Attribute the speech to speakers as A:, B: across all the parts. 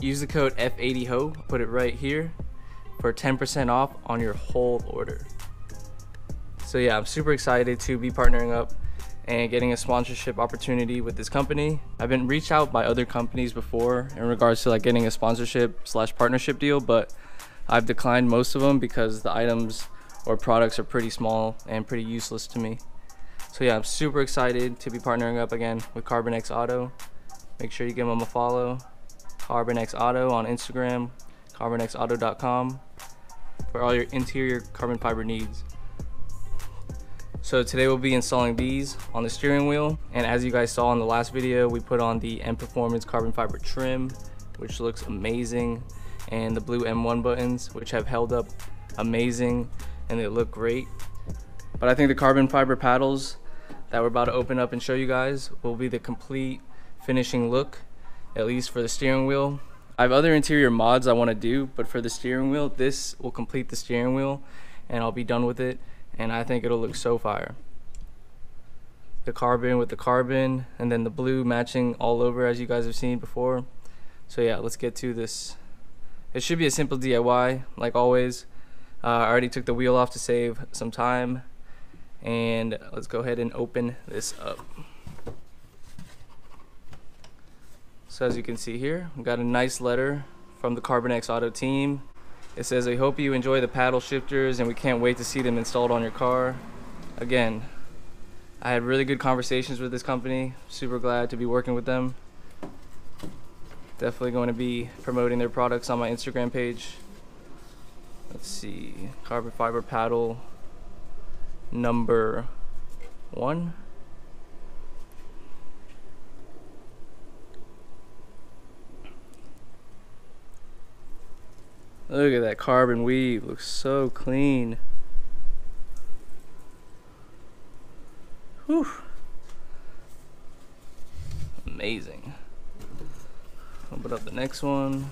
A: Use the code F8HO, put it right here, for 10% off on your whole order. So yeah, I'm super excited to be partnering up and getting a sponsorship opportunity with this company. I've been reached out by other companies before in regards to like getting a sponsorship / partnership deal, but I've declined most of them because the items or products are pretty small and pretty useless to me. So yeah, I'm super excited to be partnering up again with Carbonex Auto. Make sure you give them a follow. Carbonex Auto on Instagram, carbonexauto.com for all your interior carbon fiber needs. So today we'll be installing these on the steering wheel, and as you guys saw in the last video, we put on the M Performance carbon fiber trim, which looks amazing, and the blue M1 buttons, which have held up amazing and they look great. But I think the carbon fiber paddles that we're about to open up and show you guys will be the complete finishing look, at least for the steering wheel. I have other interior mods I want to do, but for the steering wheel, this will complete the steering wheel and I'll be done with it, and I think it'll look so fire. The carbon with the carbon and then the blue matching all over, as you guys have seen before. So yeah, let's get to this. It should be a simple DIY like always. I already took the wheel off to save some time, and let's go ahead and open this up. So as you can see here, we got a nice letter from the Carbonex Auto team. It says, "I hope you enjoy the paddle shifters and we can't wait to see them installed on your car." Again, I had really good conversations with this company. Super glad to be working with them. Definitely going to be promoting their products on my Instagram page. Let's see, carbon fiber paddle number 1. Look at that carbon weave, looks so clean. Whew. Amazing. Open up the next one.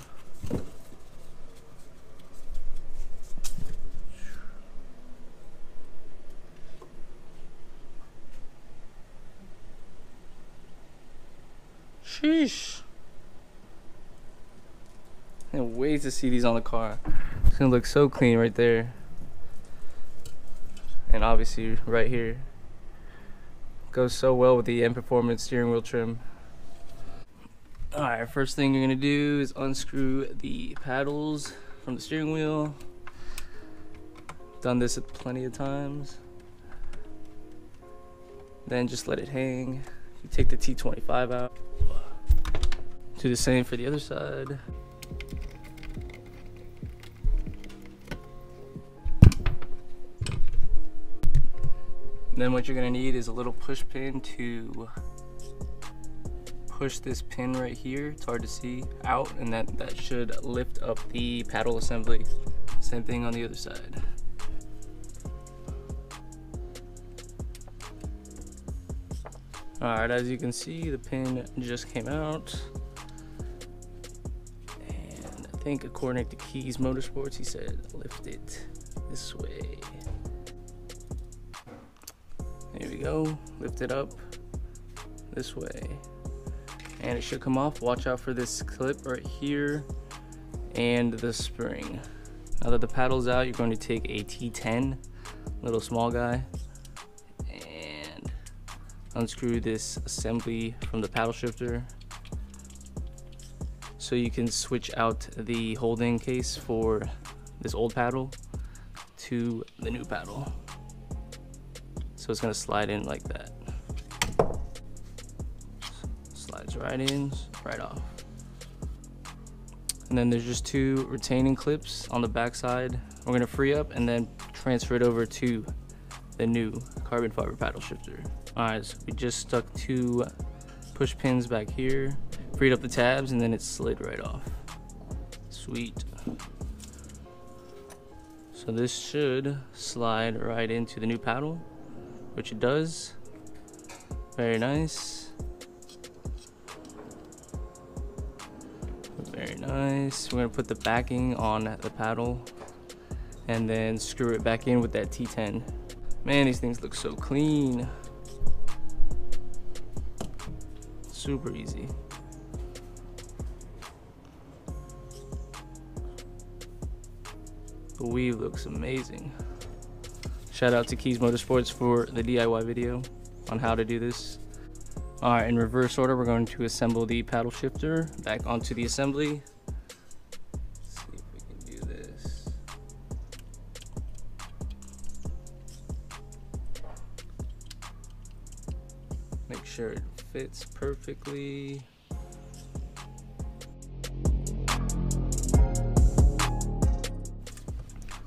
A: Sheesh. Can't wait to see these on the car. It's gonna look so clean right there. And obviously right here. Goes so well with the M Performance steering wheel trim. Alright, first thing you're gonna do is unscrew the paddles from the steering wheel. Done this plenty of times. Then just let it hang. You take the T25 out. Do the same for the other side. And then what you're gonna need is a little push pin to push this pin right here, it's hard to see, out, and that should lift up the paddle assembly. Same thing on the other side. Alright, as you can see, the pin just came out. And I think according to Keys Motorsports, he said lift it this way. There we go, lift it up this way. And it should come off. Watch out for this clip right here and the spring. Now that the paddle's out, you're going to take a T10, little small guy, and unscrew this assembly from the paddle shifter so you can switch out the holding case for this old paddle to the new paddle. So it's gonna slide in like that. Slides right in, right off. And then there's just 2 retaining clips on the back side. We're gonna free up and then transfer it over to the new carbon fiber paddle shifter. All right, so we just stuck 2 push pins back here, freed up the tabs, and then it slid right off. Sweet. So this should slide right into the new paddle, which it does. Very nice. Very nice. We're gonna put the backing on the paddle and then screw it back in with that T10. Man, these things look so clean. Super easy. The weave looks amazing. Shout out to Keys Motorsports for the DIY video on how to do this. All right, in reverse order, we're going to assemble the paddle shifter back onto the assembly. Let's see if we can do this. Make sure it fits perfectly.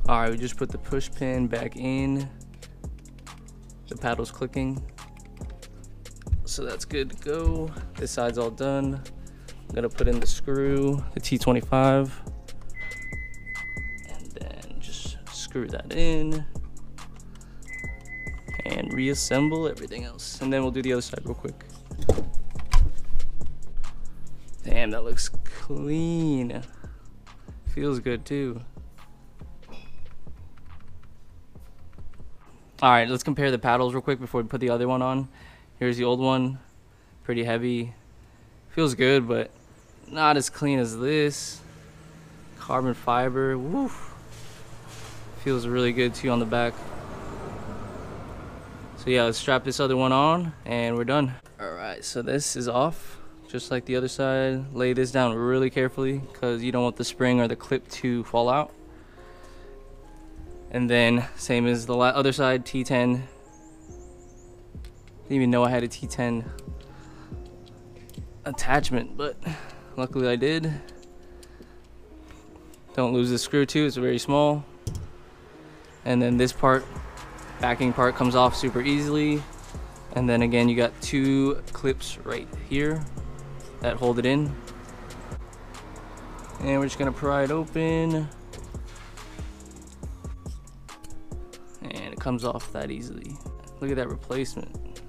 A: All right, we just put the push pin back in. The paddle's clicking. So that's good to go. This side's all done. I'm gonna put in the screw, the T25, and then just screw that in and reassemble everything else. And then we'll do the other side real quick. Damn, that looks clean. Feels good too. All right, let's compare the paddles real quick before we put the other one on. Here's the old one, pretty heavy. Feels good, but not as clean as this. Carbon fiber, woof. Feels really good too on the back. So yeah, let's strap this other one on and we're done. All right, so this is off, just like the other side. Lay this down really carefully because you don't want the spring or the clip to fall out. And then same as the other side, T10. Didn't even know I had a T10 attachment, but luckily I did. Don't lose the screw too, it's very small. And then this part, backing part, comes off super easily. And then again, you got two clips right here that hold it in. And we're just gonna pry it open. And it comes off that easily. Look at that replacement.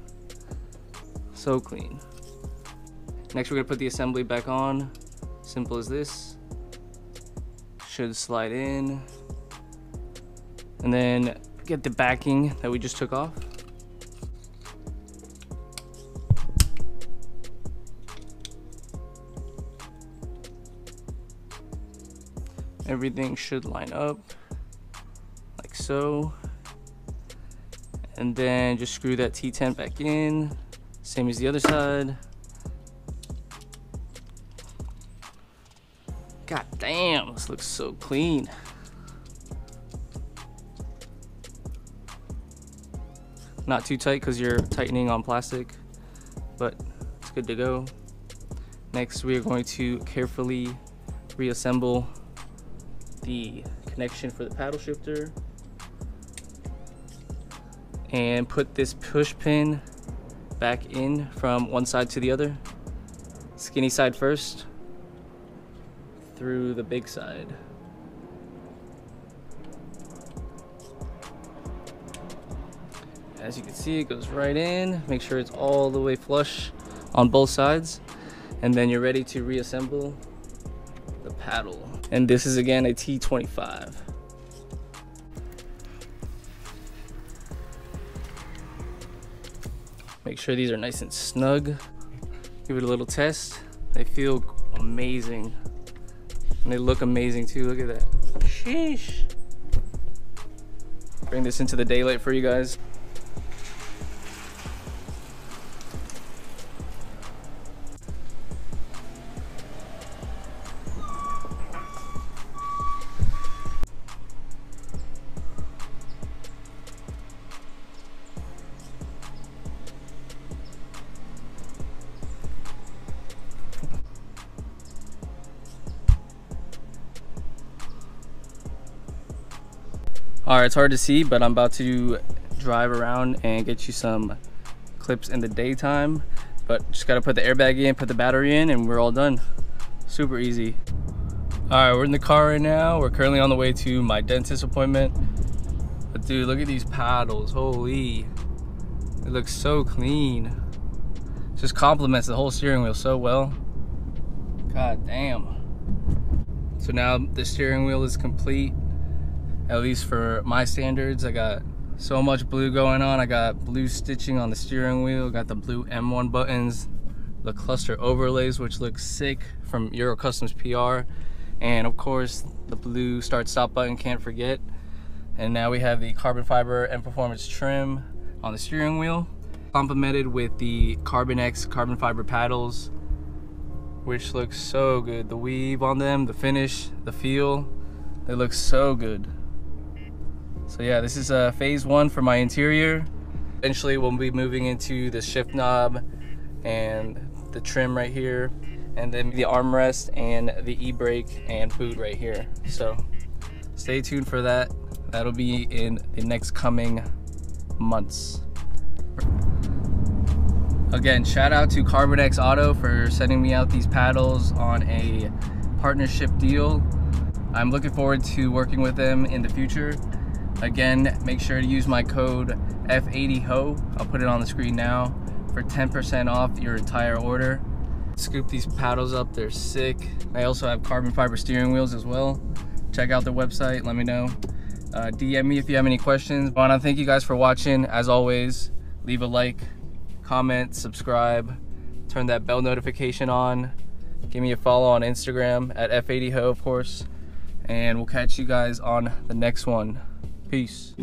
A: So clean. Next, we're gonna put the assembly back on. Simple as this. Should slide in. And then get the backing that we just took off. Everything should line up like so. And then just screw that T10 back in, same as the other side. God damn, this looks so clean. Not too tight because you're tightening on plastic, but it's good to go. Next, we are going to carefully reassemble the connection for the paddle shifter and put this push pin back in from one side to the other. Skinny side first through the big side. As you can see, it goes right in. Make sure it's all the way flush on both sides, and then you're ready to reassemble the paddle. And this is again a T25. Make sure these are nice and snug. Give it a little test. They feel amazing. And they look amazing too, look at that. Sheesh. Bring this into the daylight for you guys. All right, it's hard to see, but I'm about to drive around and get you some clips in the daytime. But just gotta put the airbag in, put the battery in, and we're all done. Super easy. All right, we're in the car right now. We're currently on the way to my dentist appointment. But dude, look at these paddles, holy. It looks so clean. Just complements the whole steering wheel so well. God damn. So now the steering wheel is complete. At least for my standards. I got so much blue going on. I got blue stitching on the steering wheel, got the blue M1 buttons, the cluster overlays, which look sick from Euro Customs PR, And of course, the blue start stop button, can't forget. And now we have the carbon fiber and performance trim on the steering wheel, complemented with the Carbonex carbon fiber paddles, which looks so good. The weave on them, the finish, the feel, they look so good. So yeah, this is phase one for my interior. Eventually we'll be moving into the shift knob and the trim right here, and then the armrest and the e-brake and boot right here. So stay tuned for that. That'll be in the next coming months. Again, shout out to Carbonex Auto for sending me out these paddles on a partnership deal. I'm looking forward to working with them in the future. Again, make sure to use my code F8HO. I'll put it on the screen now for 10% off your entire order. Scoop these paddles up, they're sick. I also have carbon fiber steering wheels as well. Check out their website, let me know. DM me if you have any questions. I want to thank you guys for watching. As always, leave a like, comment, subscribe, turn that bell notification on. Give me a follow on Instagram at F8HO, of course. And we'll catch you guys on the next one. Peace.